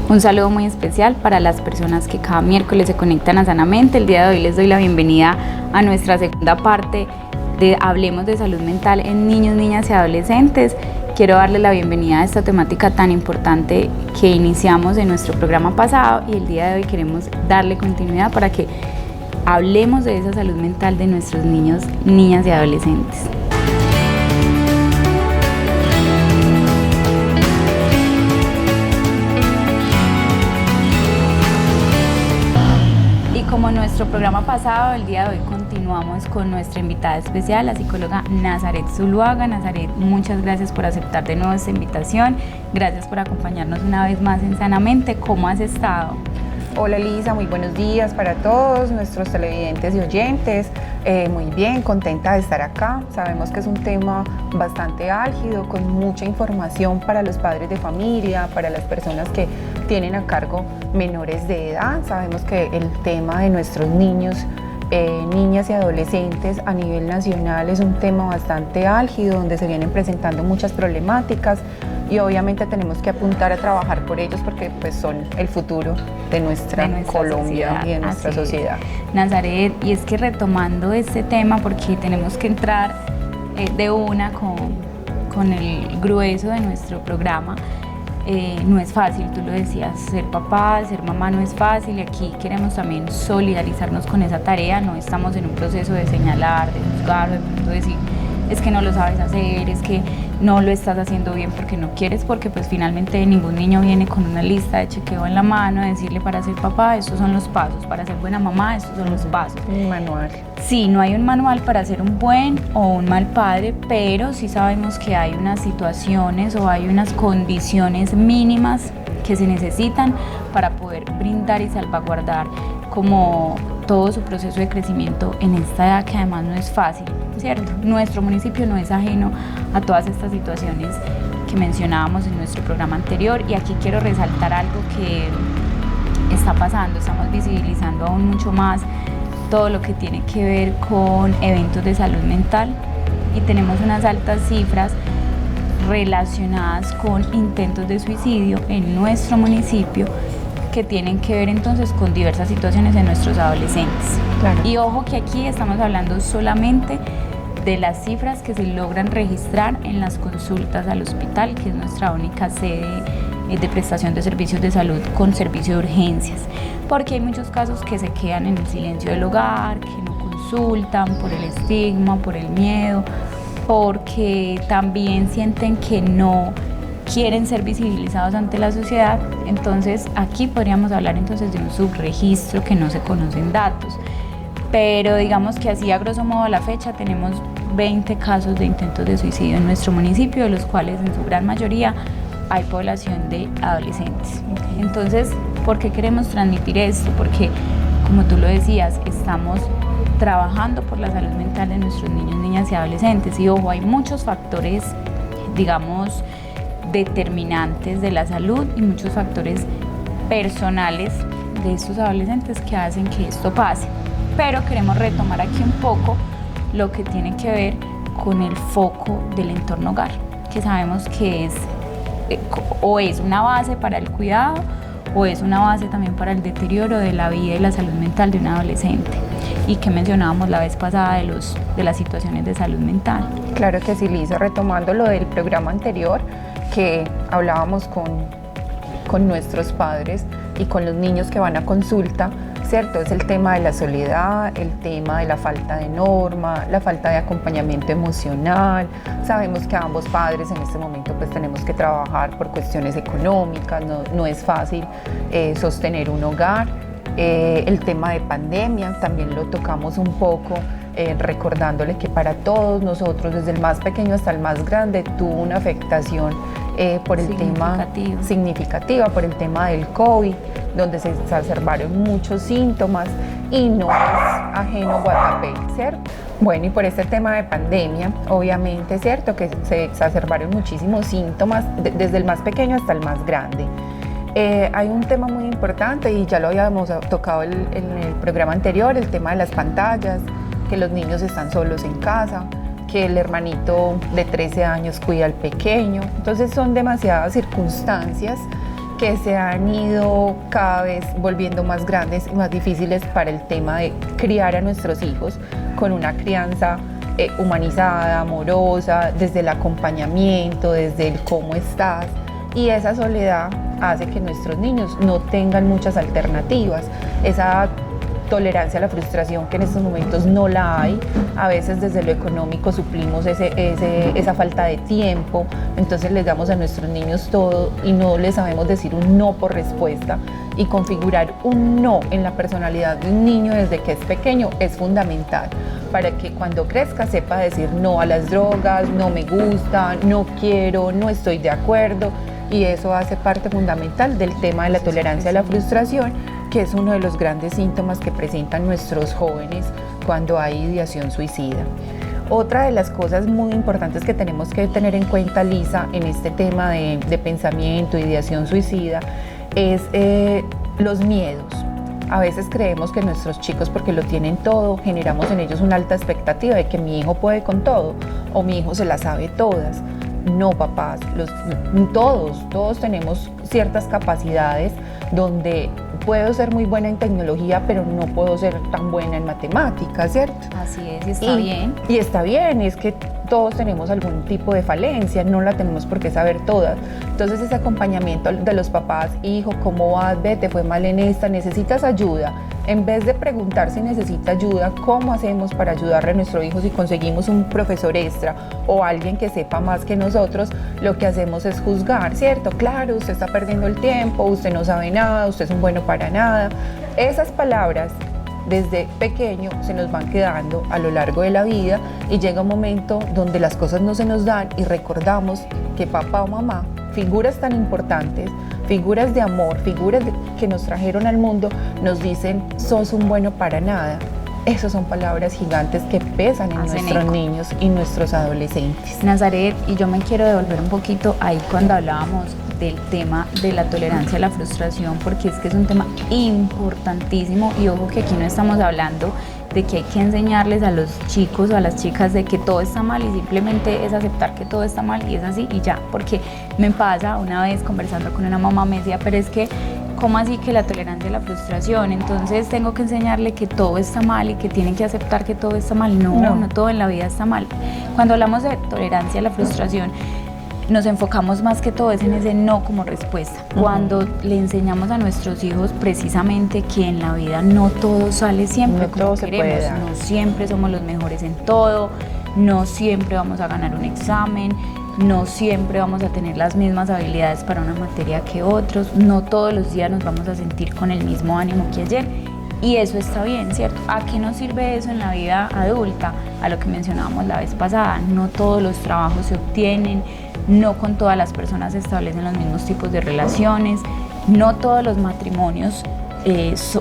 Un saludo muy especial para las personas que cada miércoles se conectan a Sanamente. El día de hoy les doy la bienvenida a nuestra segunda parte de Hablemos de Salud Mental en niños, niñas y adolescentes. Quiero darle la bienvenida a esta temática tan importante que iniciamos en nuestro programa pasado y el día de hoy queremos darle continuidad para que hablemos de esa salud mental de nuestros niños, niñas y adolescentes. Como nuestro programa pasado, el día de hoy continuamos con nuestra invitada especial, la psicóloga Nazaret Zuluaga. Nazaret, muchas gracias por aceptar de nuevo esta invitación. Gracias por acompañarnos una vez más en Sanamente. ¿Cómo has estado? Hola Lisa, muy buenos días para todos nuestros televidentes y oyentes. Muy bien, contenta de estar acá. Sabemos que es un tema bastante álgido, con mucha información para los padres de familia, para las personas que tienen a cargo menores de edad. Sabemos que el tema de nuestros niños, niñas y adolescentes a nivel nacional es un tema bastante álgido, donde se vienen presentando muchas problemáticas y obviamente tenemos que apuntar a trabajar por ellos porque pues son el futuro de nuestra Colombia sociedad, y de nuestra sociedad. Nazaret, y es que retomando este tema, porque tenemos que entrar de una con el grueso de nuestro programa. No es fácil, tú lo decías, ser papá, ser mamá no es fácil y aquí queremos también solidarizarnos con esa tarea. No estamos en un proceso de señalar, de juzgar, de pronto decir es que no lo sabes hacer, es que no lo estás haciendo bien porque no quieres, porque pues finalmente ningún niño viene con una lista de chequeo en la mano, de decirle para ser papá estos son los pasos, para ser buena mamá estos son los pasos. Un manual. Sí, no hay un manual para ser un buen o un mal padre, pero sí sabemos que hay unas situaciones o hay unas condiciones mínimas que se necesitan para poder brindar y salvaguardar como todo su proceso de crecimiento en esta edad que además no es fácil, ¿cierto? Nuestro municipio no es ajeno a todas estas situaciones que mencionábamos en nuestro programa anterior y aquí quiero resaltar algo que está pasando, estamos visibilizando aún mucho más todo lo que tiene que ver con eventos de salud mental y tenemos unas altas cifras relacionadas con intentos de suicidio en nuestro municipio que tienen que ver entonces con diversas situaciones en nuestros adolescentes. Claro. Y ojo que aquí estamos hablando solamente de las cifras que se logran registrar en las consultas al hospital, que es nuestra única sede de prestación de servicios de salud con servicio de urgencias, porque hay muchos casos que se quedan en el silencio del hogar, que no consultan por el estigma, por el miedo, porque también sienten que no quieren ser visibilizados ante la sociedad. Entonces aquí podríamos hablar entonces de un subregistro que no se conocen datos, pero digamos que así a grosso modo a la fecha tenemos 20 casos de intentos de suicidio en nuestro municipio, de los cuales en su gran mayoría hay población de adolescentes. Entonces, ¿por qué queremos transmitir esto? Porque, como tú lo decías, estamos trabajando por la salud mental de nuestros niños, niñas y adolescentes. Y ojo, hay muchos factores, digamos, determinantes de la salud y muchos factores personales de estos adolescentes que hacen que esto pase. Pero queremos retomar aquí un poco lo que tiene que ver con el foco del entorno hogar, que sabemos que es o es una base para el cuidado o es una base también para el deterioro de la vida y la salud mental de un adolescente y que mencionábamos la vez pasada de las situaciones de salud mental. Claro que sí, Lisa, retomando lo del programa anterior que hablábamos con nuestros padres y con los niños que van a consulta, ¿cierto? Es el tema de la soledad, el tema de la falta de norma, la falta de acompañamiento emocional. Sabemos que ambos padres en este momento pues tenemos que trabajar por cuestiones económicas, no es fácil sostener un hogar. El tema de pandemia también lo tocamos un poco, recordándole que para todos nosotros, desde el más pequeño hasta el más grande, tuvo una afectación por el tema significativa, por el tema del COVID, donde se exacerbaron muchos síntomas y no es ajeno Guatapé, ¿cierto? Bueno, y por este tema de pandemia, obviamente, ¿cierto? Que se exacerbaron muchísimos síntomas, desde el más pequeño hasta el más grande. Hay un tema muy importante y ya lo habíamos tocado en el programa anterior, el tema de las pantallas, que los niños están solos en casa, que el hermanito de 13 años cuida al pequeño. Entonces son demasiadas circunstancias que se han ido cada vez volviendo más grandes y más difíciles para el tema de criar a nuestros hijos con una crianza humanizada, amorosa, desde el acompañamiento, desde el cómo estás. Y esa soledad hace que nuestros niños no tengan muchas alternativas. Esa tolerancia a la frustración que en estos momentos no la hay, a veces desde lo económico suplimos esa falta de tiempo, entonces les damos a nuestros niños todo y no les sabemos decir un no por respuesta, y configurar un no en la personalidad de un niño desde que es pequeño es fundamental para que cuando crezca sepa decir no a las drogas, no me gusta, no quiero, no estoy de acuerdo, y eso hace parte fundamental del tema de la tolerancia a la frustración, que es uno de los grandes síntomas que presentan nuestros jóvenes cuando hay ideación suicida. Otra de las cosas muy importantes que tenemos que tener en cuenta, Lisa, en este tema de pensamiento, ideación suicida, es los miedos. A veces creemos que nuestros chicos, porque lo tienen todo, generamos en ellos una alta expectativa de que mi hijo puede con todo o mi hijo se las sabe todas. No, papás, todos tenemos ciertas capacidades donde puedo ser muy buena en tecnología, pero no puedo ser tan buena en matemáticas, ¿cierto? Así es, y está bien. Y está bien, es que todos tenemos algún tipo de falencia, no la tenemos por qué saber todas. Entonces ese acompañamiento de los papás, hijo, ¿cómo vas? Ve, te fue mal en esta, necesitas ayuda. En vez de preguntar si necesita ayuda, ¿cómo hacemos para ayudarle a nuestro hijo si conseguimos un profesor extra o alguien que sepa más que nosotros? Lo que hacemos es juzgar, ¿cierto? Claro, usted está perdiendo el tiempo, usted no sabe nada, usted es un bueno para nada. Esas palabras desde pequeño se nos van quedando a lo largo de la vida y llega un momento donde las cosas no se nos dan y recordamos que papá o mamá, figuras tan importantes, figuras de amor, figuras que nos trajeron al mundo, nos dicen, sos un bueno para nada. Esas son palabras gigantes que pesan en nuestros niños y nuestros adolescentes. Nazaret, y yo me quiero devolver un poquito ahí cuando hablábamos del tema de la tolerancia a la frustración, porque es que es un tema importantísimo, y ojo que aquí no estamos hablando de que hay que enseñarles a los chicos o a las chicas de que todo está mal y simplemente es aceptar que todo está mal y es así y ya, porque me pasa una vez conversando con una mamá, me decía, pero es que ¿cómo así que la tolerancia a la frustración? Entonces tengo que enseñarle que todo está mal y que tienen que aceptar que todo está mal. No todo en la vida está mal. Cuando hablamos de tolerancia a la frustración, nos enfocamos más que todo en ese no como respuesta. Cuando le enseñamos a nuestros hijos precisamente que en la vida no todo sale siempre como queremos, no siempre somos los mejores en todo, no siempre vamos a ganar un examen, no siempre vamos a tener las mismas habilidades para una materia que otros, no todos los días nos vamos a sentir con el mismo ánimo que ayer. Y eso está bien, ¿cierto? ¿A qué nos sirve eso en la vida adulta? A lo que mencionábamos la vez pasada, no todos los trabajos se obtienen, no con todas las personas se establecen los mismos tipos de relaciones, no todos los matrimonios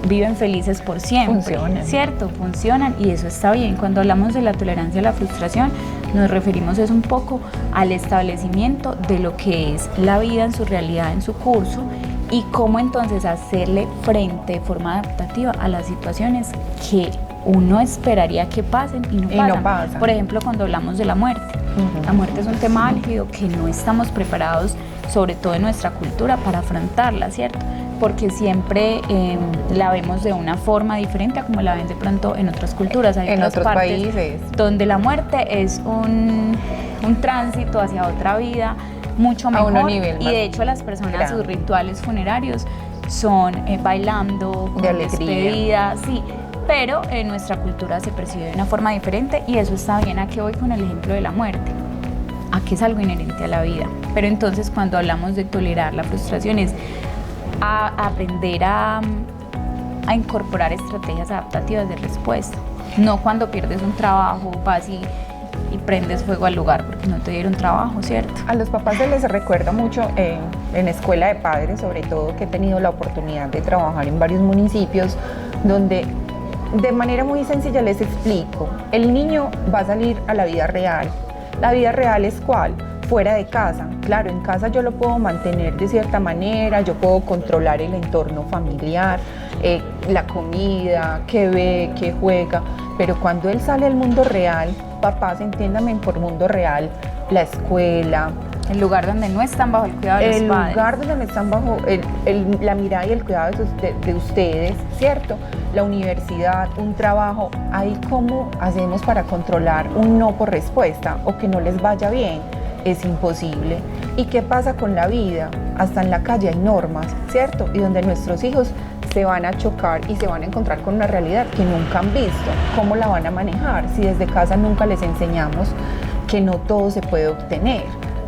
viven felices por siempre, ¿cierto? Funcionan, y eso está bien. Cuando hablamos de la tolerancia a la frustración, nos referimos un poco al establecimiento de lo que es la vida en su realidad, en su curso, y cómo entonces hacerle frente de forma adaptativa a las situaciones que uno esperaría que pasen y no pasan. Por ejemplo, cuando hablamos de la muerte. La muerte es un tema álgido que no estamos preparados, sobre todo en nuestra cultura, para afrontarla, ¿cierto? Porque siempre la vemos de una forma diferente a como la ven de pronto en otras culturas. Hay otros países donde la muerte es un tránsito hacia otra vida mucho mejor, y de hecho las personas, sus rituales funerarios son bailando, con despedida, sí, pero en nuestra cultura se percibe de una forma diferente, y eso está bien. ¿A qué voy con el ejemplo de la muerte? A que es algo inherente a la vida. Pero entonces cuando hablamos de tolerar la frustración es a aprender a incorporar estrategias adaptativas de respuesta. No cuando pierdes un trabajo vas y prendes fuego al lugar porque no te dieron trabajo, ¿cierto? A los papás se les recuerda mucho en escuela de padres, sobre todo, que he tenido la oportunidad de trabajar en varios municipios donde de manera muy sencilla les explico, el niño va a salir a la vida real. ¿La vida real es cuál? Fuera de casa. Claro, en casa yo lo puedo mantener de cierta manera, yo puedo controlar el entorno familiar, la comida, qué ve, qué juega, pero cuando él sale al mundo real, papás, entiéndame por mundo real, la escuela, El lugar donde no están bajo el cuidado de los padres. El lugar donde no están bajo la mirada y el cuidado de ustedes, ¿cierto? La universidad, un trabajo. Ahí, ¿cómo hacemos para controlar un no por respuesta o que no les vaya bien? Es imposible. ¿Y qué pasa con la vida? Hasta en la calle hay normas, ¿cierto? Y donde nuestros hijos se van a chocar y se van a encontrar con una realidad que nunca han visto. ¿Cómo la van a manejar si desde casa nunca les enseñamos que no todo se puede obtener?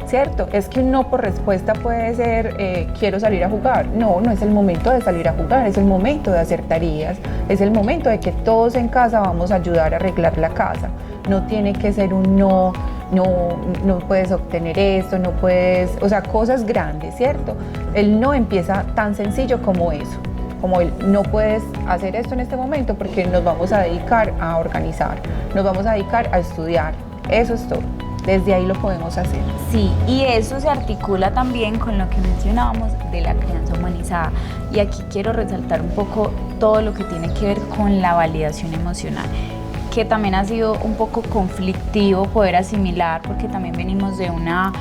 ¿Cierto? Es que un no por respuesta puede ser quiero salir a jugar. No, no es el momento de salir a jugar, es el momento de hacer tareas, es el momento de que todos en casa vamos a ayudar a arreglar la casa. No tiene que ser un no puedes obtener esto, no puedes, o sea, cosas grandes, ¿cierto? El no empieza tan sencillo como eso, como el no puedes hacer esto en este momento porque nos vamos a dedicar a organizar, nos vamos a dedicar a estudiar, eso es todo. Desde ahí lo podemos hacer. Sí, y eso se articula también con lo que mencionábamos de la crianza humanizada. Y aquí quiero resaltar un poco todo lo que tiene que ver con la validación emocional, que también ha sido un poco conflictivo poder asimilar, porque también venimos de una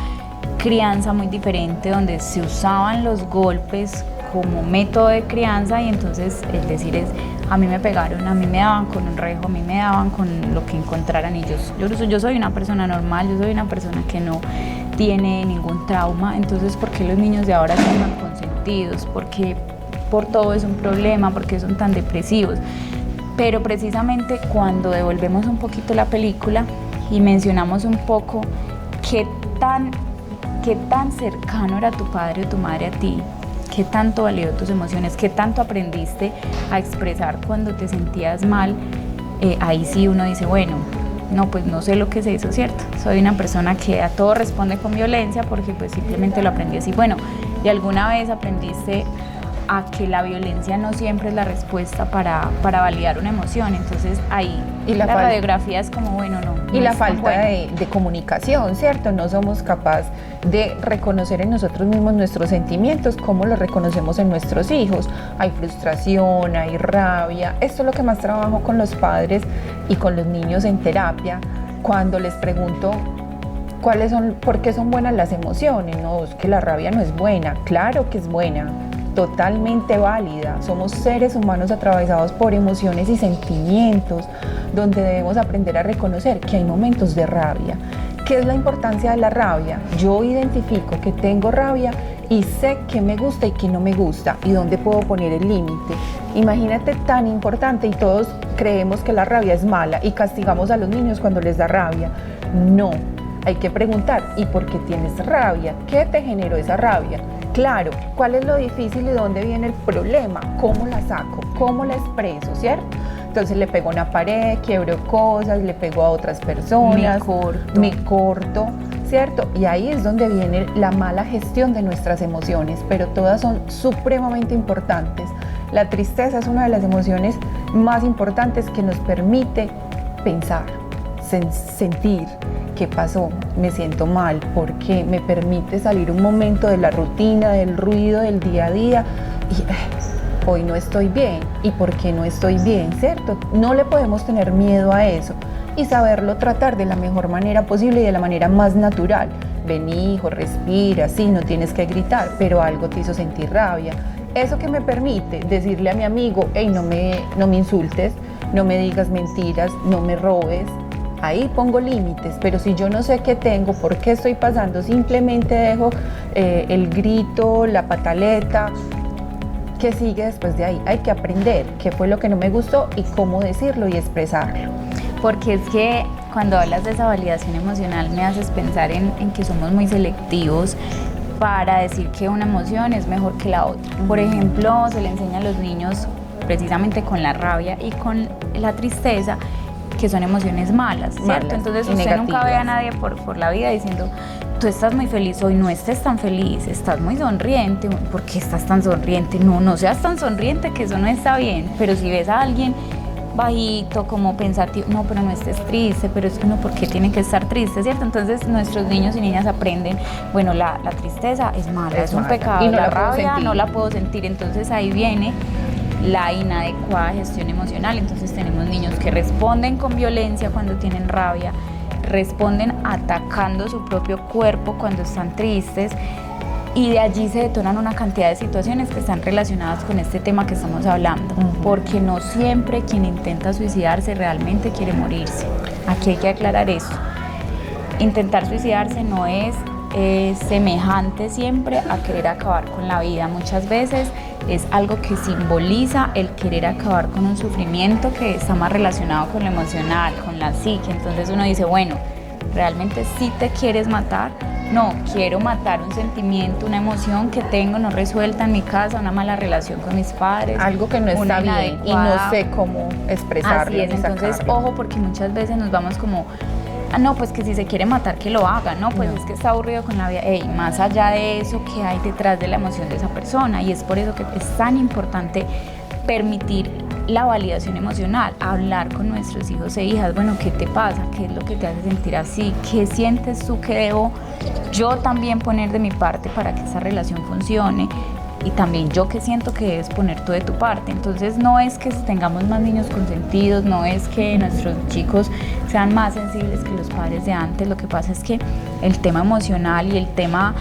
crianza muy diferente donde se usaban los golpes como método de crianza, y entonces el decir es, a mí me pegaron, a mí me daban con un rejo, a mí me daban con lo que encontraran, y yo soy una persona normal, yo soy una persona que no tiene ningún trauma. Entonces, ¿por qué los niños de ahora son tan consentidos? ¿Por qué por todo es un problema? ¿Por qué son tan depresivos? Pero precisamente cuando devolvemos un poquito la película y mencionamos un poco qué tan cercano era tu padre o tu madre a ti, qué tanto validó tus emociones, qué tanto aprendiste a expresar cuando te sentías mal, ahí sí uno dice, bueno, no, pues no sé lo que es eso, ¿cierto? Soy una persona que a todo responde con violencia porque pues simplemente lo aprendí así. Bueno, ¿y alguna vez aprendiste a que la violencia no siempre es la respuesta para validar una emoción? Entonces ahí la radiografía es como, bueno, no. Y la falta de comunicación, ¿cierto? No somos capaces de reconocer en nosotros mismos nuestros sentimientos como los reconocemos en nuestros hijos. Hay frustración, hay rabia. Esto es lo que más trabajo con los padres y con los niños en terapia, cuando les pregunto por qué son buenas las emociones. No, es que la rabia no es buena. Claro que es buena, totalmente válida. Somos seres humanos atravesados por emociones y sentimientos, donde debemos aprender a reconocer que hay momentos de rabia. ¿Qué es la importancia de la rabia? Yo identifico que tengo rabia y sé qué me gusta y qué no me gusta y dónde puedo poner el límite. Imagínate, tan importante, y todos creemos que la rabia es mala y castigamos a los niños cuando les da rabia. No, hay que preguntar, ¿y por qué tienes rabia? ¿Qué te generó esa rabia? Claro, ¿cuál es lo difícil y dónde viene el problema? ¿Cómo la saco? ¿Cómo la expreso? ¿Cierto? Entonces le pego a una pared, quiebro cosas, le pego a otras personas, me corto, ¿cierto? Y ahí es donde viene la mala gestión de nuestras emociones, pero todas son supremamente importantes. La tristeza es una de las emociones más importantes que nos permite pensar, sentir qué pasó, me siento mal, porque me permite salir un momento de la rutina, del ruido del día a día y hoy no estoy bien. ¿Y por qué no estoy bien? ¿Cierto? No le podemos tener miedo a eso y saberlo tratar de la mejor manera posible y de la manera más natural. Ven, hijo, respira, sí, no tienes que gritar, pero algo te hizo sentir rabia. Eso que me permite decirle a mi amigo, hey, no me insultes, no me digas mentiras, no me robes. Ahí pongo límites, pero si yo no sé qué tengo, por qué estoy pasando, simplemente dejo el grito, la pataleta. ¿Qué sigue después de ahí? Hay que aprender qué fue lo que no me gustó y cómo decirlo y expresarlo. Porque es que cuando hablas de esa validación emocional me haces pensar en que somos muy selectivos para decir que una emoción es mejor que la otra. Por ejemplo, se le enseña a los niños precisamente con la rabia y con la tristeza que son emociones malas, ¿cierto? Entonces usted nunca ve a nadie por la vida diciendo, tú estás muy feliz hoy, no estés tan feliz, estás muy sonriente, ¿por qué estás tan sonriente? No seas tan sonriente, que eso no está bien. Pero si ves a alguien bajito, como pensativo, no, pero no estés triste, pero es que no, ¿por qué tiene que estar triste, cierto? Entonces nuestros niños y niñas aprenden, bueno, la tristeza es mala, es un pecado, y la rabia no la puedo sentir. Entonces ahí viene la inadecuada gestión emocional. Entonces tenemos niños que responden con violencia cuando tienen rabia, responden atacando su propio cuerpo cuando están tristes, y de allí se detonan una cantidad de situaciones que están relacionadas con este tema que estamos hablando, porque no siempre quien intenta suicidarse realmente quiere morirse. Aquí hay que aclarar eso. Intentar suicidarse no es semejante siempre a querer acabar con la vida. Muchas veces es algo que simboliza el querer acabar con un sufrimiento que está más relacionado con lo emocional, con la psique. Entonces uno dice, bueno, ¿realmente sí te quieres matar? No, quiero matar un sentimiento, una emoción que tengo no resuelta en mi casa, una mala relación con mis padres. Algo que no está bien y no sé cómo expresarlo. Así es, entonces ojo, porque muchas veces nos vamos como, no, pues que si se quiere matar que lo haga, no, pues es que está aburrido con la vida. Más allá de eso, ¿qué hay detrás de la emoción de esa persona? Y es por eso que es tan importante permitir la validación emocional, hablar con nuestros hijos e hijas. Bueno, ¿qué te pasa? ¿Qué es lo que te hace sentir así? ¿Qué sientes tú que debo yo también poner de mi parte para que esa relación funcione? Y también yo que siento que debes poner tú de tu parte. Entonces no es que tengamos más niños consentidos, no es que nuestros chicos sean más sensibles que los padres de antes. Lo que pasa es que el tema emocional y el tema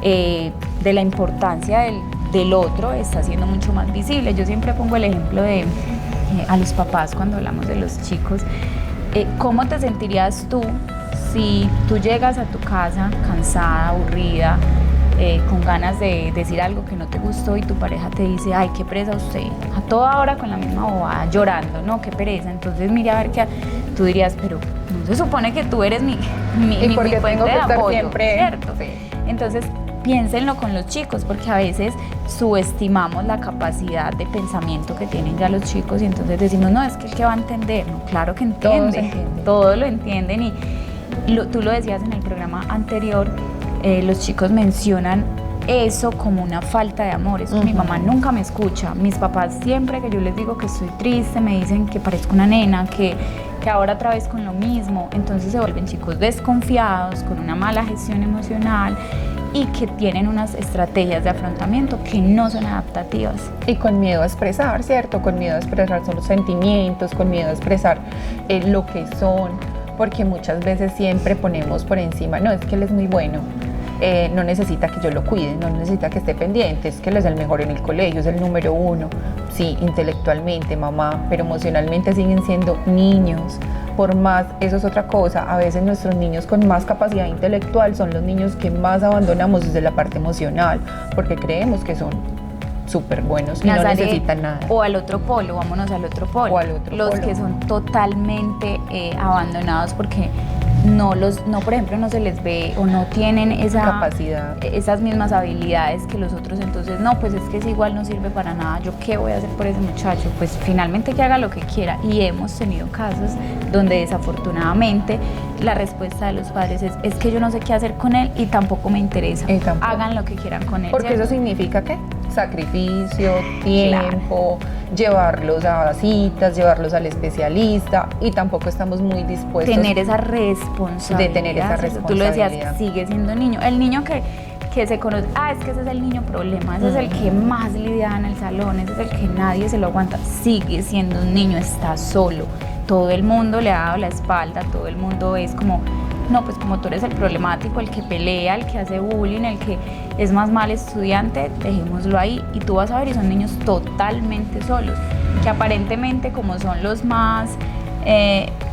de la importancia del otro está siendo mucho más visible. Yo siempre pongo el ejemplo de a los papás cuando hablamos de los chicos. ¿Cómo te sentirías tú si tú llegas a tu casa cansada, aburrida, con ganas de decir algo que no te gustó y tu pareja te dice, ay, qué pereza usted, a toda hora con la misma bobada, llorando, no, qué pereza? Entonces mira a ver qué tú dirías, pero no se supone que tú eres mi fuente de apoyo, siempre, ¿cierto? Sí. Entonces piénsenlo con los chicos, porque a veces subestimamos la capacidad de pensamiento que tienen ya los chicos y entonces decimos, no, es que el que va a entender. No, claro que entiende, todo lo entienden y tú lo decías en el programa anterior, los chicos mencionan eso como una falta de amor. Es que mi mamá nunca me escucha, mis papás siempre que yo les digo que estoy triste me dicen que parezco una nena, que ahora otra vez con lo mismo. Entonces se vuelven chicos desconfiados, con una mala gestión emocional y que tienen unas estrategias de afrontamiento que no son adaptativas. Y con miedo a expresar, ¿cierto? Con miedo a expresar sus sentimientos, con miedo a expresar lo que son, porque muchas veces siempre ponemos por encima, no, es que él es muy bueno, no necesita que yo lo cuide, no necesita que esté pendiente, es que él es el mejor en el colegio, es el número uno. Sí, intelectualmente, mamá, pero emocionalmente siguen siendo niños. Por más, eso es otra cosa, a veces nuestros niños con más capacidad intelectual son los niños que más abandonamos desde la parte emocional, porque creemos que son súper buenos y no necesitan nada. O al otro polo, vámonos al otro polo. Los que son totalmente abandonados porque por ejemplo, no se les ve o no tienen esa capacidad, esas mismas habilidades que los otros. Entonces, no, pues es que es igual, no sirve para nada. ¿Yo qué voy a hacer por ese muchacho? Pues finalmente que haga lo que quiera. Y hemos tenido casos donde desafortunadamente la respuesta de los padres es que yo no sé qué hacer con él y tampoco me interesa. Hagan lo que quieran con él. Porque ¿cierto? Eso significa ¿qué? Sacrificio, tiempo, llevarlos a citas, llevarlos al especialista, y tampoco estamos muy dispuestos tener esa responsabilidad. Tú lo decías, sigue siendo niño. El niño que se conoce, es que ese es el niño problema, ese es el que más lidia en el salón, ese es el que nadie se lo aguanta, sigue siendo un niño, está solo. Todo el mundo le ha dado la espalda, todo el mundo es como, no, pues como tú eres el problemático, el que pelea, el que hace bullying, el que es más mal estudiante, dejémoslo ahí. Y tú vas a ver, y son niños totalmente solos, que aparentemente como son los más,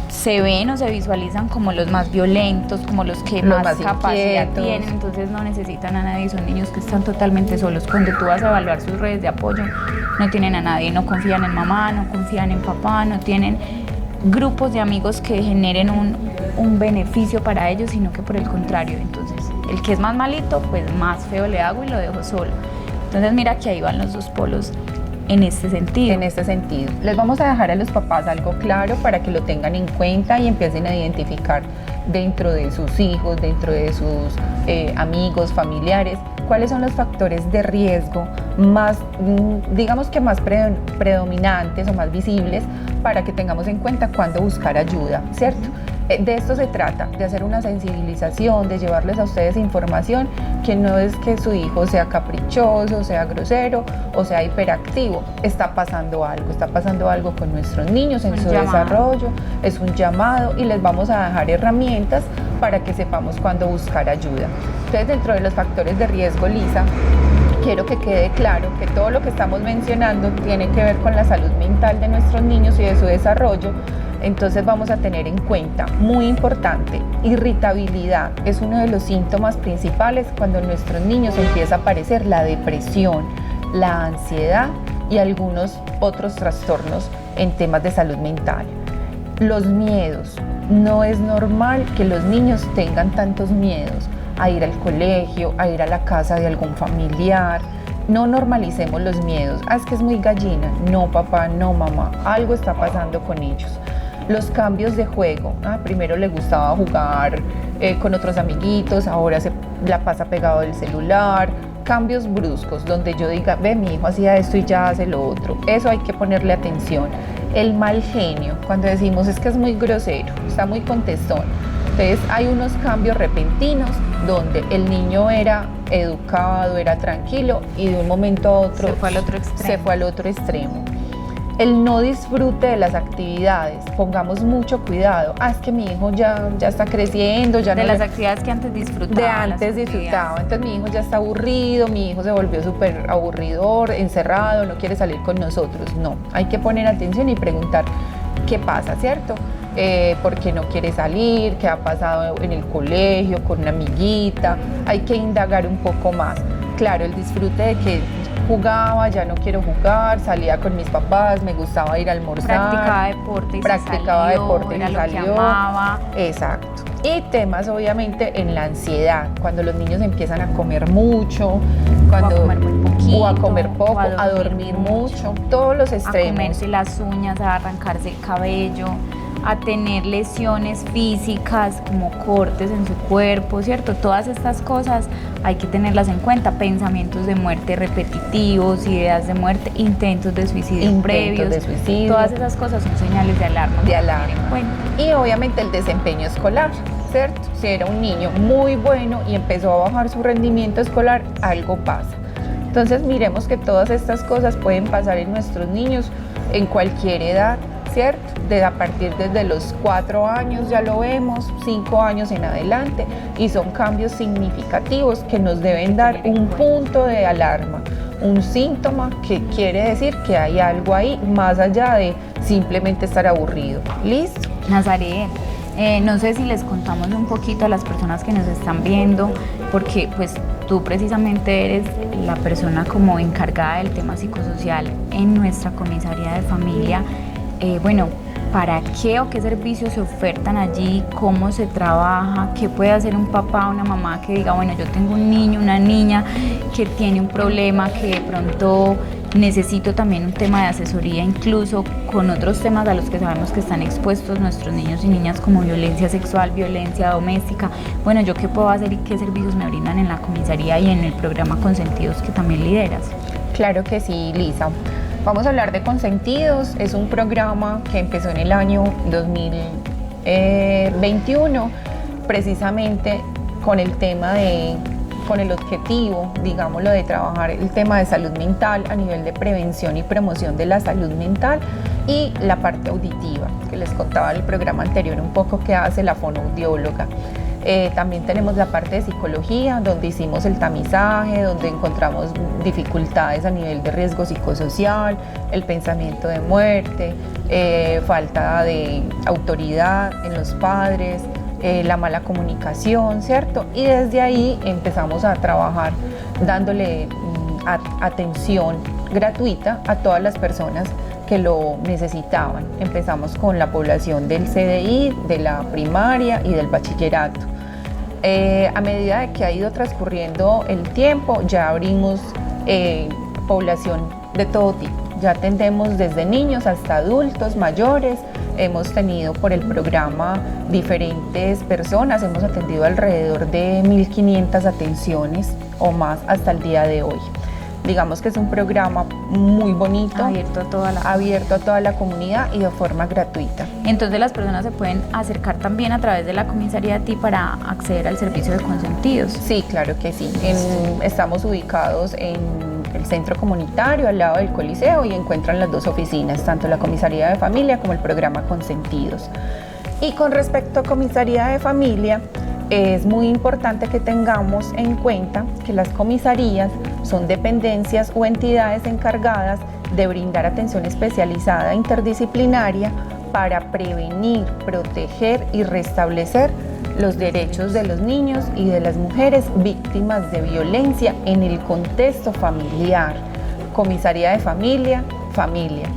se ven o se visualizan como los más violentos, como los que más capacidad tienen, entonces no necesitan a nadie, son niños que están totalmente solos. Cuando tú vas a evaluar sus redes de apoyo, no tienen a nadie, no confían en mamá, no confían en papá, no tienen grupos de amigos que generen un beneficio para ellos, sino que por el contrario. Entonces, el que es más malito, pues más feo le hago y lo dejo solo. Entonces, mira que ahí van los dos polos en este sentido. En este sentido. Les vamos a dejar a los papás algo claro para que lo tengan en cuenta y empiecen a identificar dentro de sus hijos, dentro de sus amigos, familiares, cuáles son los factores de riesgo más, digamos que más predominantes o más visibles, para que tengamos en cuenta cuándo buscar ayuda, ¿cierto? De esto se trata, de hacer una sensibilización, de llevarles a ustedes información, que no es que su hijo sea caprichoso, sea grosero o sea hiperactivo. Está pasando algo con nuestros niños en su desarrollo, es un llamado y les vamos a dejar herramientas para que sepamos cuándo buscar ayuda. Entonces, dentro de los factores de riesgo, Lisa, quiero que quede claro que todo lo que estamos mencionando tiene que ver con la salud mental de nuestros niños y de su desarrollo. Entonces vamos a tener en cuenta, muy importante, irritabilidad es uno de los síntomas principales cuando en nuestros niños empieza a aparecer la depresión, la ansiedad y algunos otros trastornos en temas de salud mental. Los miedos, no es normal que los niños tengan tantos miedos a ir al colegio, a ir a la casa de algún familiar. No normalicemos los miedos. Es que es muy gallina. No, papá, no, mamá. Algo está pasando con ellos. Los cambios de juego. Primero le gustaba jugar con otros amiguitos, ahora se la pasa pegado del celular. Cambios bruscos, donde yo diga, ve, mi hijo hacía esto y ya hace lo otro. Eso hay que ponerle atención. El mal genio, cuando decimos es que es muy grosero, está muy contestón. Entonces hay unos cambios repentinos donde el niño era educado, era tranquilo y de un momento a otro se fue al otro extremo. El no disfrute de las actividades, pongamos mucho cuidado. Es que mi hijo ya está creciendo, ya de las actividades que antes disfrutaba. De antes disfrutaba, entonces mi hijo ya está aburrido, mi hijo se volvió súper aburridor, encerrado, no quiere salir con nosotros. No, hay que poner atención y preguntar qué pasa, ¿cierto? ¿Por qué no quiere salir? ¿Qué ha pasado en el colegio con una amiguita? Hay que indagar un poco más. Claro, el disfrute de que jugaba, ya no quiero jugar, salía con mis papás, me gustaba ir a almorzar. Practicaba deporte y salió. Amaba. Exacto. Y temas obviamente en la ansiedad, cuando los niños empiezan a comer mucho, o a comer muy poquito, o a comer poco, a dormir mucho, todos los extremos. A comerse las uñas, a arrancarse el cabello, a tener lesiones físicas como cortes en su cuerpo, ¿cierto? Todas estas cosas hay que tenerlas en cuenta, pensamientos de muerte repetitivos, ideas de muerte, intentos de suicidio previos, todas esas cosas son señales de alarma. Y obviamente el desempeño escolar, ¿cierto? Si era un niño muy bueno y empezó a bajar su rendimiento escolar, algo pasa. Entonces miremos que todas estas cosas pueden pasar en nuestros niños en cualquier edad, ¿cierto? A partir desde los 4 años ya lo vemos, 5 años en adelante, y son cambios significativos que nos deben dar un punto de alarma, un síntoma que quiere decir que hay algo ahí más allá de simplemente estar aburrido. ¿Listo? Nazaret, no sé si les contamos un poquito a las personas que nos están viendo, porque pues tú precisamente eres la persona como encargada del tema psicosocial en nuestra comisaría de familia. Bueno, ¿para qué o qué servicios se ofertan allí? ¿Cómo se trabaja? ¿Qué puede hacer un papá o una mamá que diga, bueno, yo tengo un niño, una niña que tiene un problema, que de pronto necesito también un tema de asesoría, incluso con otros temas a los que sabemos que están expuestos nuestros niños y niñas, como violencia sexual, violencia doméstica? Bueno, ¿yo qué puedo hacer y qué servicios me brindan en la comisaría y en el programa Consentidos que también lideras? Claro que sí, Lisa. Vamos a hablar de Consentidos. Es un programa que empezó en el año 2021, precisamente con el objetivo, digámoslo, de trabajar el tema de salud mental a nivel de prevención y promoción de la salud mental y la parte auditiva, que les contaba en el programa anterior un poco que hace la fonoaudióloga. También tenemos la parte de psicología, donde hicimos el tamizaje, donde encontramos dificultades a nivel de riesgo psicosocial, el pensamiento de muerte, falta de autoridad en los padres, la mala comunicación, ¿cierto? Y desde ahí empezamos a trabajar dándole atención gratuita a todas las personas que lo necesitaban. Empezamos con la población del CDI, de la primaria y del bachillerato. A medida de que ha ido transcurriendo el tiempo, ya abrimos población de todo tipo. Ya atendemos desde niños hasta adultos mayores. Hemos tenido por el programa diferentes personas, hemos atendido alrededor de 1.500 atenciones o más hasta el día de hoy. Digamos que es un programa muy bonito, abierto a toda la comunidad y de forma gratuita. Entonces las personas se pueden acercar también a través de la comisaría TI para acceder al servicio de consentidos. Sí, claro que sí. Estamos ubicados en el centro comunitario al lado del Coliseo y encuentran las dos oficinas, tanto la comisaría de familia como el programa Consentidos. Y con respecto a comisaría de familia, es muy importante que tengamos en cuenta que las comisarías son dependencias o entidades encargadas de brindar atención especializada interdisciplinaria para prevenir, proteger y restablecer los derechos de los niños y de las mujeres víctimas de violencia en el contexto familiar. Comisaría de familia,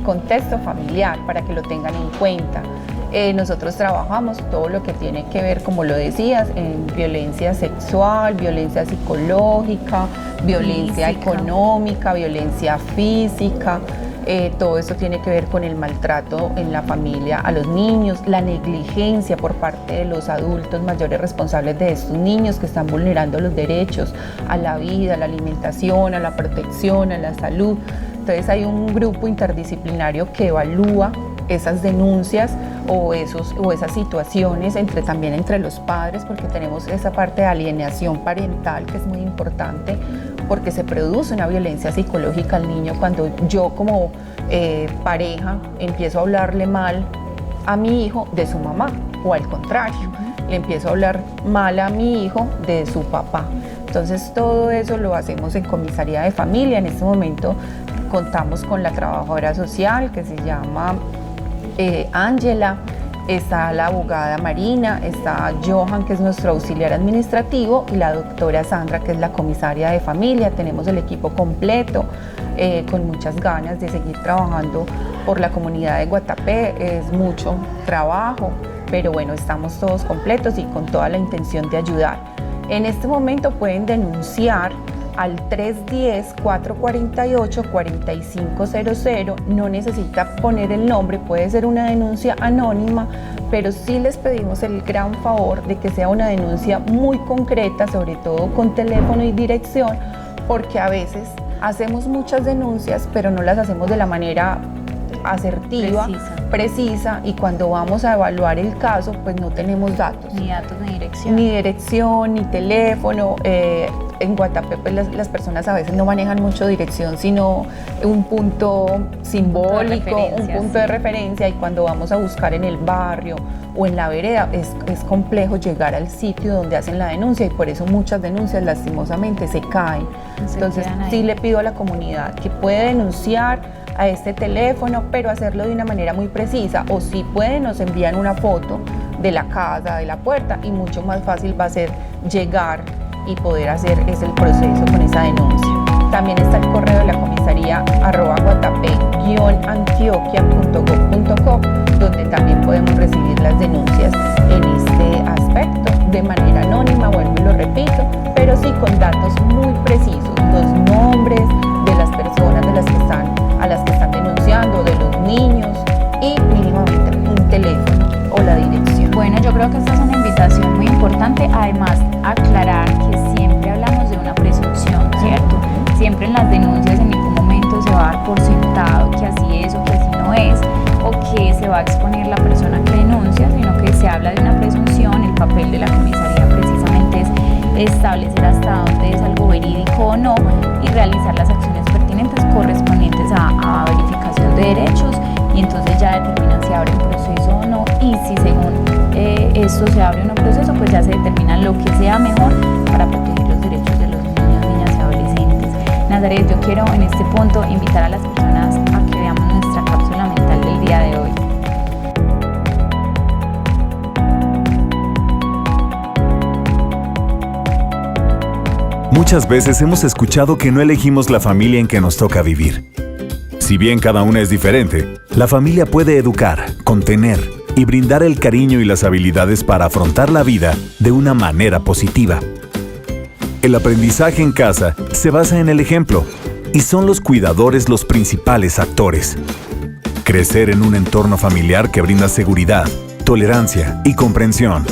contexto familiar, para que lo tengan en cuenta. Nosotros trabajamos todo lo que tiene que ver, como lo decías, en violencia sexual, violencia psicológica, violencia económica, violencia física. Todo eso tiene que ver con el maltrato en la familia a los niños, la negligencia por parte de los adultos mayores responsables de estos niños que están vulnerando los derechos a la vida, a la alimentación, a la protección, a la salud. Entonces hay un grupo interdisciplinario que evalúa esas denuncias o esas situaciones también entre los padres, porque tenemos esa parte de alienación parental que es muy importante, porque se produce una violencia psicológica al niño cuando yo como pareja empiezo a hablarle mal a mi hijo de su mamá, o al contrario, le empiezo a hablar mal a mi hijo de su papá. Entonces todo eso lo hacemos en comisaría de familia. En este momento contamos con la trabajadora social que se llama Ángela, está la abogada Marina, está Johan, que es nuestro auxiliar administrativo, y la doctora Sandra, que es la comisaria de familia. Tenemos el equipo completo, con muchas ganas de seguir trabajando por la comunidad de Guatapé. Es mucho trabajo, pero bueno, estamos todos completos y con toda la intención de ayudar. En este momento pueden denunciar al 310-448-4500, no necesita poner el nombre, puede ser una denuncia anónima, pero sí les pedimos el gran favor de que sea una denuncia muy concreta, sobre todo con teléfono y dirección, porque a veces hacemos muchas denuncias, pero no las hacemos de la manera asertiva, precisa, y cuando vamos a evaluar el caso, pues no tenemos datos. Ni datos ni dirección. Ni dirección, ni teléfono. En Guatapé pues las personas a veces no manejan mucho dirección, sino un punto simbólico, un punto de referencia, y cuando vamos a buscar en el barrio o en la vereda es complejo llegar al sitio donde hacen la denuncia, y por eso muchas denuncias lastimosamente se caen. Entonces sí le pido a la comunidad que puede denunciar a este teléfono, pero hacerlo de una manera muy precisa, o si pueden nos envían una foto de la casa, de la puerta, y mucho más fácil va a ser llegar y poder hacer el proceso con esa denuncia. También está el correo de la comisaría @guatapé-antioquia.gov.co, donde también podemos recibir las denuncias en este aspecto de manera anónima, vuelvo y lo repito, pero sí con datos muy precisos, los nombres de las personas a las que están denunciando, de los niños, y mínimamente un teléfono o la dirección. Bueno, yo creo que esta es una invitación muy importante. Además, aclarar que siempre hablamos de una presunción, ¿cierto? Siempre en las denuncias en ningún momento se va a dar por sentado que así es o que así no es, o que se va a exponer la persona que denuncia, sino que se habla de una presunción. El papel de la comisaría precisamente es establecer hasta dónde es algo verídico o no, y realizar las acciones pertinentes correspondientes a verificación de derechos, y entonces ya determinan si abre un proceso o no, y si según esto se abre un proceso, pues ya se determina lo que sea mejor para proteger los derechos de los niños, niñas y adolescentes. Nazaret, yo quiero en este punto invitar a las personas a que veamos nuestra cápsula mental del día de hoy. Muchas veces hemos escuchado que no elegimos la familia en que nos toca vivir. Si bien cada una es diferente, la familia puede educar, contener y brindar el cariño y las habilidades para afrontar la vida de una manera positiva. El aprendizaje en casa se basa en el ejemplo, y son los cuidadores los principales actores. Crecer en un entorno familiar que brinda seguridad, tolerancia y comprensión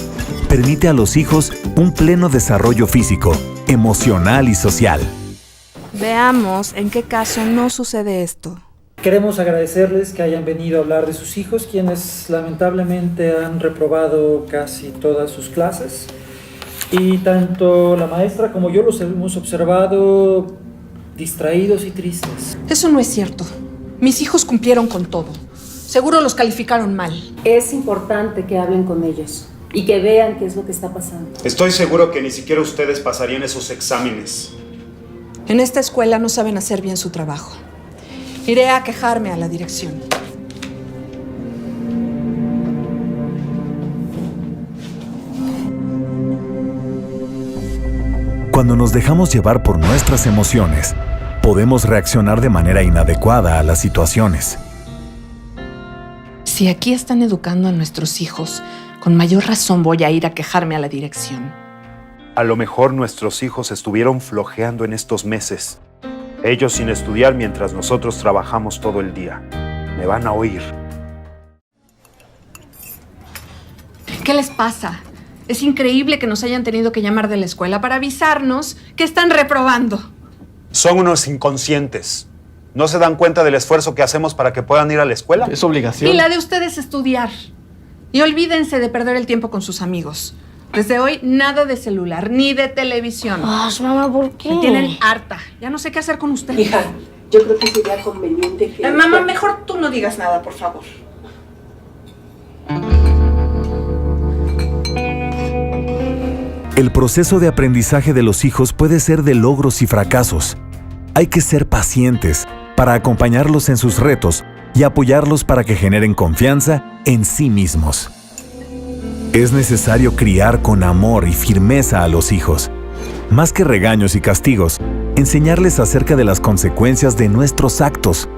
permite a los hijos un pleno desarrollo físico, emocional y social. Veamos en qué caso no sucede esto. Queremos agradecerles que hayan venido a hablar de sus hijos, quienes lamentablemente han reprobado casi todas sus clases. Y tanto la maestra como yo los hemos observado distraídos y tristes. Eso no es cierto. Mis hijos cumplieron con todo. Seguro los calificaron mal. Es importante que hablen con ellos y que vean qué es lo que está pasando. Estoy seguro que ni siquiera ustedes pasarían esos exámenes. En esta escuela no saben hacer bien su trabajo. Iré a quejarme a la dirección. Cuando nos dejamos llevar por nuestras emociones, podemos reaccionar de manera inadecuada a las situaciones. Si aquí están educando a nuestros hijos, con mayor razón voy a ir a quejarme a la dirección. A lo mejor nuestros hijos estuvieron flojeando en estos meses. Ellos sin estudiar mientras nosotros trabajamos todo el día. Me van a oír. ¿Qué les pasa? Es increíble que nos hayan tenido que llamar de la escuela para avisarnos que están reprobando. Son unos inconscientes. ¿No se dan cuenta del esfuerzo que hacemos para que puedan ir a la escuela? Es obligación. Y la de ustedes estudiar. Y olvídense de perder el tiempo con sus amigos. Desde hoy, nada de celular, ni de televisión. Mamá, ¿por qué? Me tienen harta. Ya no sé qué hacer con ustedes. Hija, yo creo que sería conveniente que... Mamá, mejor tú no digas nada, por favor. El proceso de aprendizaje de los hijos puede ser de logros y fracasos. Hay que ser pacientes para acompañarlos en sus retos y apoyarlos para que generen confianza en sí mismos. Es necesario criar con amor y firmeza a los hijos. Más que regaños y castigos, enseñarles acerca de las consecuencias de nuestros actos,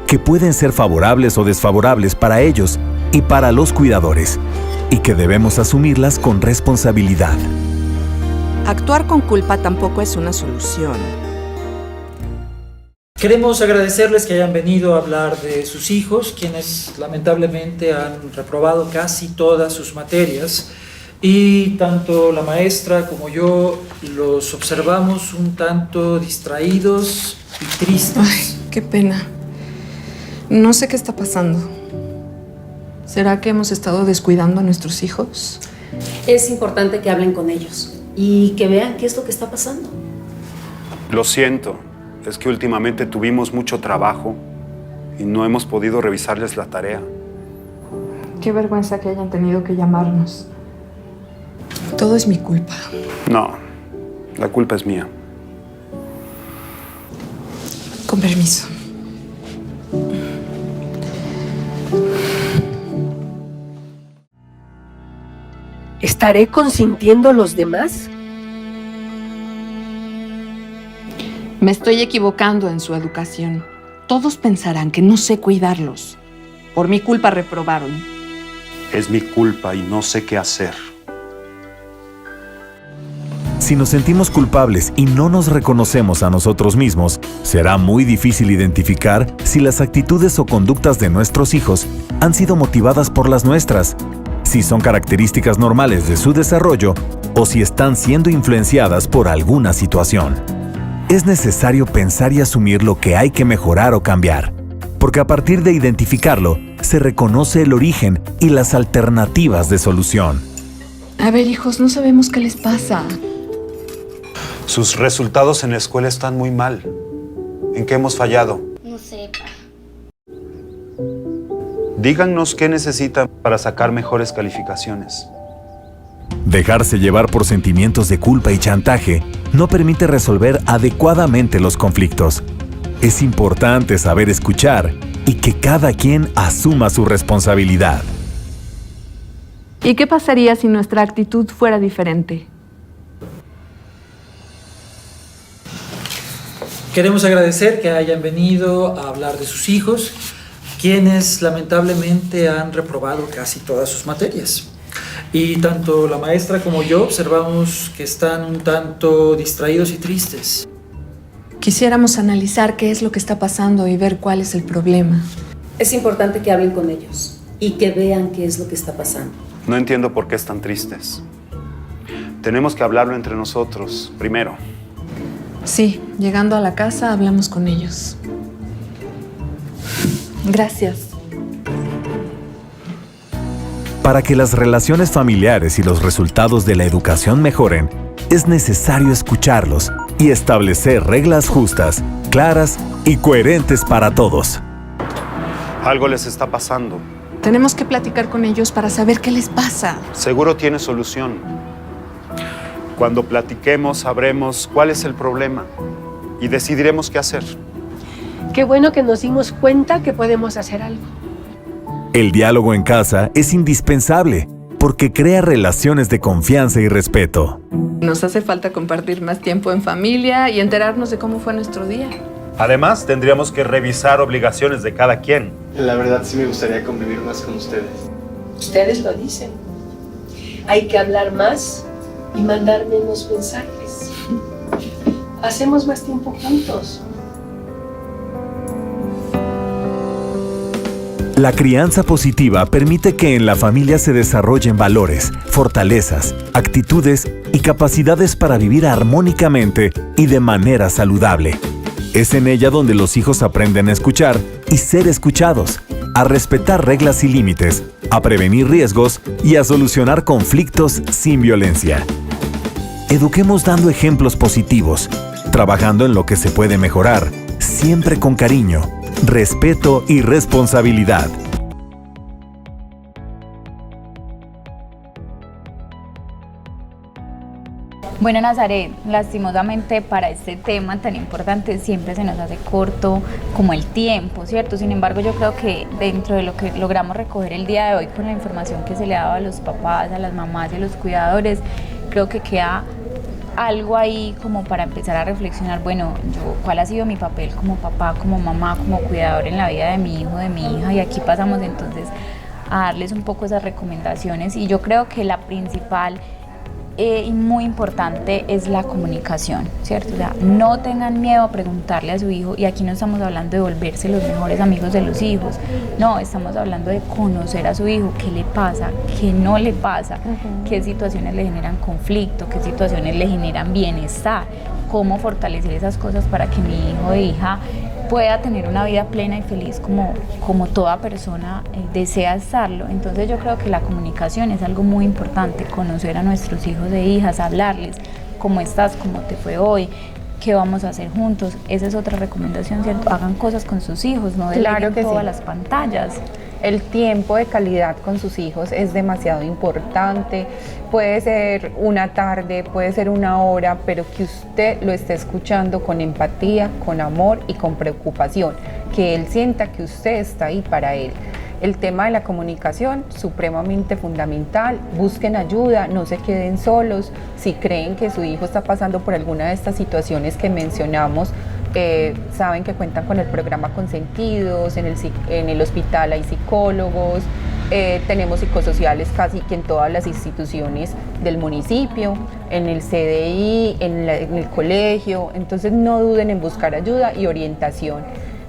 que pueden ser favorables o desfavorables para ellos y para los cuidadores, y que debemos asumirlas con responsabilidad. Actuar con culpa tampoco es una solución. Queremos agradecerles que hayan venido a hablar de sus hijos, quienes lamentablemente han reprobado casi todas sus materias. Y tanto la maestra como yo los observamos un tanto distraídos y tristes. Ay, qué pena. No sé qué está pasando. ¿Será que hemos estado descuidando a nuestros hijos? Es importante que hablen con ellos y que vean qué es lo que está pasando. Lo siento. Es que últimamente tuvimos mucho trabajo y no hemos podido revisarles la tarea. Qué vergüenza que hayan tenido que llamarnos. Todo es mi culpa. No, la culpa es mía. Con permiso. ¿Estaré consintiendo a los demás? Me estoy equivocando en su educación. Todos pensarán que no sé cuidarlos. Por mi culpa reprobaron. Es mi culpa y no sé qué hacer. Si nos sentimos culpables y no nos reconocemos a nosotros mismos, será muy difícil identificar si las actitudes o conductas de nuestros hijos han sido motivadas por las nuestras, si son características normales de su desarrollo o si están siendo influenciadas por alguna situación. Es necesario pensar y asumir lo que hay que mejorar o cambiar, porque a partir de identificarlo, se reconoce el origen y las alternativas de solución. A ver, hijos, no sabemos qué les pasa. Sus resultados en la escuela están muy mal. ¿En qué hemos fallado? No sé, pa. Díganos qué necesitan para sacar mejores calificaciones. Dejarse llevar por sentimientos de culpa y chantaje no permite resolver adecuadamente los conflictos. Es importante saber escuchar y que cada quien asuma su responsabilidad. ¿Y qué pasaría si nuestra actitud fuera diferente? Queremos agradecer que hayan venido a hablar de sus hijos, quienes lamentablemente han reprobado casi todas sus materias. Y tanto la maestra como yo observamos que están un tanto distraídos y tristes. Quisiéramos analizar qué es lo que está pasando y ver cuál es el problema. Es importante que hablen con ellos y que vean qué es lo que está pasando. No entiendo por qué están tristes. Tenemos que hablarlo entre nosotros primero. Sí, llegando a la casa hablamos con ellos. Gracias. Para que las relaciones familiares y los resultados de la educación mejoren, es necesario escucharlos y establecer reglas justas, claras y coherentes para todos. Algo les está pasando. Tenemos que platicar con ellos para saber qué les pasa. Seguro tiene solución. Cuando platiquemos, sabremos cuál es el problema y decidiremos qué hacer. Qué bueno que nos dimos cuenta que podemos hacer algo. El diálogo en casa es indispensable porque crea relaciones de confianza y respeto. Nos hace falta compartir más tiempo en familia y enterarnos de cómo fue nuestro día. Además, tendríamos que revisar obligaciones de cada quien. La verdad sí me gustaría convivir más con ustedes. Ustedes lo dicen. Hay que hablar más y mandar menos mensajes. Hacemos más tiempo juntos. La crianza positiva permite que en la familia se desarrollen valores, fortalezas, actitudes y capacidades para vivir armónicamente y de manera saludable. Es en ella donde los hijos aprenden a escuchar y ser escuchados, a respetar reglas y límites, a prevenir riesgos y a solucionar conflictos sin violencia. Eduquemos dando ejemplos positivos, trabajando en lo que se puede mejorar, siempre con cariño, respeto y responsabilidad. Bueno, Nazaret, lastimosamente para este tema tan importante siempre se nos hace corto como el tiempo, ¿cierto? Sin embargo, yo creo que dentro de lo que logramos recoger el día de hoy con la información que se le daba a los papás, a las mamás y a los cuidadores, creo que queda algo ahí como para empezar a reflexionar, bueno, ¿cuál ha sido mi papel como papá, como mamá, como cuidador en la vida de mi hijo, de mi hija? Y aquí pasamos entonces a darles un poco esas recomendaciones y yo creo que la principal y muy importante es la comunicación, ¿cierto? O sea, no tengan miedo a preguntarle a su hijo, y aquí no estamos hablando de volverse los mejores amigos de los hijos, no, estamos hablando de conocer a su hijo, qué le pasa, qué no le pasa, qué situaciones le generan conflicto, qué situaciones le generan bienestar, cómo fortalecer esas cosas para que mi hijo e hija pueda tener una vida plena y feliz como toda persona desea estarlo. Entonces yo creo que la comunicación es algo muy importante, conocer a nuestros hijos e hijas, hablarles cómo estás, cómo te fue hoy, qué vamos a hacer juntos. Esa es otra recomendación, ¿cierto? Hagan cosas con sus hijos, no deleguen todas las pantallas. El tiempo de calidad con sus hijos es demasiado importante. Puede ser una tarde, puede ser una hora, pero que usted lo esté escuchando con empatía, con amor y con preocupación, que él sienta que usted está ahí para él. El tema de la comunicación, supremamente fundamental. Busquen ayuda, no se queden solos. Si creen que su hijo está pasando por alguna de estas situaciones que mencionamos, saben que cuentan con el programa Consentidos, en el hospital hay psicólogos, tenemos psicosociales casi que en todas las instituciones del municipio, en el CDI, en el colegio, entonces no duden en buscar ayuda y orientación.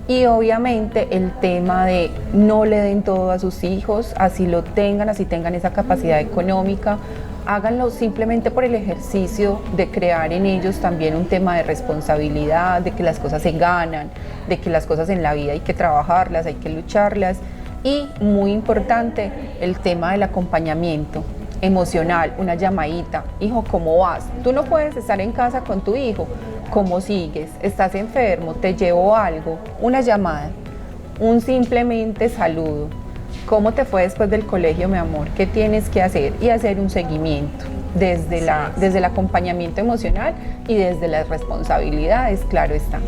Y obviamente el tema de no le den todo a sus hijos, así lo tengan, así tengan esa capacidad económica, háganlo simplemente por el ejercicio de crear en ellos también un tema de responsabilidad, de que las cosas se ganan, de que las cosas en la vida hay que trabajarlas, hay que lucharlas. Y muy importante, el tema del acompañamiento emocional, una llamadita. Hijo, ¿cómo vas? Tú no puedes estar en casa con tu hijo. ¿Cómo sigues? ¿Estás enfermo? ¿Te llevo algo? Una llamada, un simplemente saludo. ¿Cómo te fue después del colegio, mi amor? ¿Qué tienes que hacer? Y hacer un seguimiento desde el acompañamiento emocional y desde las responsabilidades, claro está.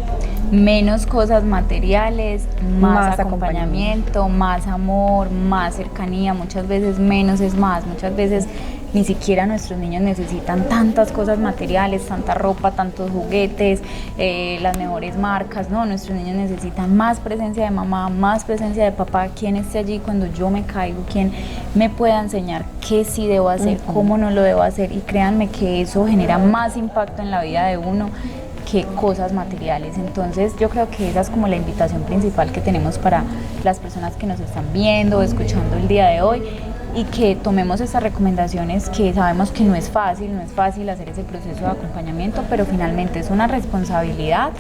Menos cosas materiales, más acompañamiento, más amor, más cercanía. Muchas veces menos es más. Muchas veces ni siquiera nuestros niños necesitan tantas cosas materiales, tanta ropa, tantos juguetes, las mejores marcas. No, nuestros niños necesitan más presencia de mamá, más presencia de papá, quien esté allí cuando yo me caigo, quien me pueda enseñar qué sí debo hacer, cómo no lo debo hacer. Y créanme que eso genera más impacto en la vida de uno que cosas materiales. Entonces yo creo que esa es como la invitación principal que tenemos para las personas que nos están viendo o escuchando el día de hoy, y que tomemos estas recomendaciones, que sabemos que no es fácil hacer ese proceso de acompañamiento, pero finalmente es una responsabilidad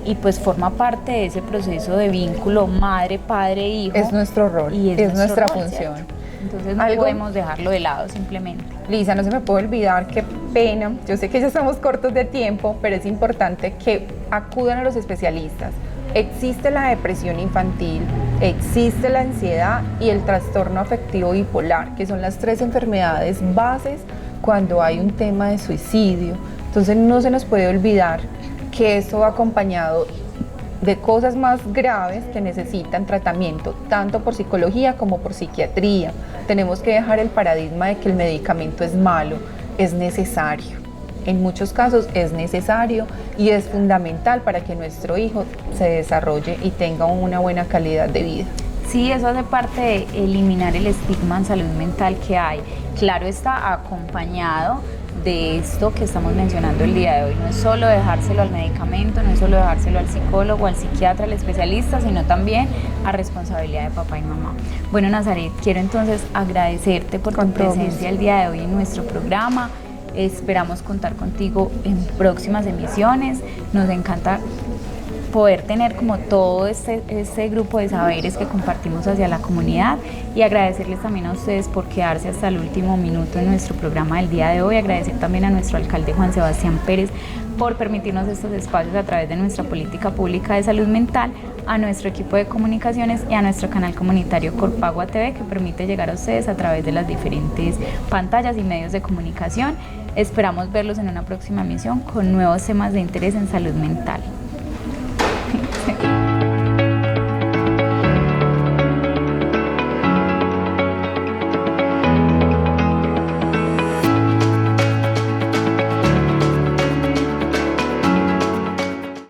y pues forma parte de ese proceso de vínculo madre, padre, hijo. Es nuestro rol, y es nuestra rol, función. ¿cierto? Entonces no podemos dejarlo de lado simplemente. Lisa, no se me puede olvidar, qué pena, yo sé que ya estamos cortos de tiempo, pero es importante que acudan a los especialistas. Existe la depresión infantil, existe la ansiedad y el trastorno afectivo bipolar, que son las 3 enfermedades bases cuando hay un tema de suicidio. Entonces no se nos puede olvidar que esto va acompañado de cosas más graves que necesitan tratamiento, tanto por psicología como por psiquiatría. Tenemos que dejar el paradigma de que el medicamento es malo, es necesario. En muchos casos es necesario y es fundamental para que nuestro hijo se desarrolle y tenga una buena calidad de vida. Sí, eso hace parte de eliminar el estigma en salud mental que hay. Claro, está acompañado de esto que estamos mencionando el día de hoy. No es solo dejárselo al medicamento, no es solo dejárselo al psicólogo, al psiquiatra, al especialista, sino también a responsabilidad de papá y mamá. Bueno, Nazaret, quiero entonces agradecerte por tu presencia el día de hoy en nuestro programa. Esperamos contar contigo en próximas emisiones. Nos encanta poder tener como todo este grupo de saberes que compartimos hacia la comunidad y agradecerles también a ustedes por quedarse hasta el último minuto en nuestro programa del día de hoy. Agradecer también a nuestro alcalde Juan Sebastián Pérez por permitirnos estos espacios a través de nuestra política pública de salud mental, a nuestro equipo de comunicaciones y a nuestro canal comunitario Corpagua TV, que permite llegar a ustedes a través de las diferentes pantallas y medios de comunicación. Esperamos verlos en una próxima emisión con nuevos temas de interés en salud mental.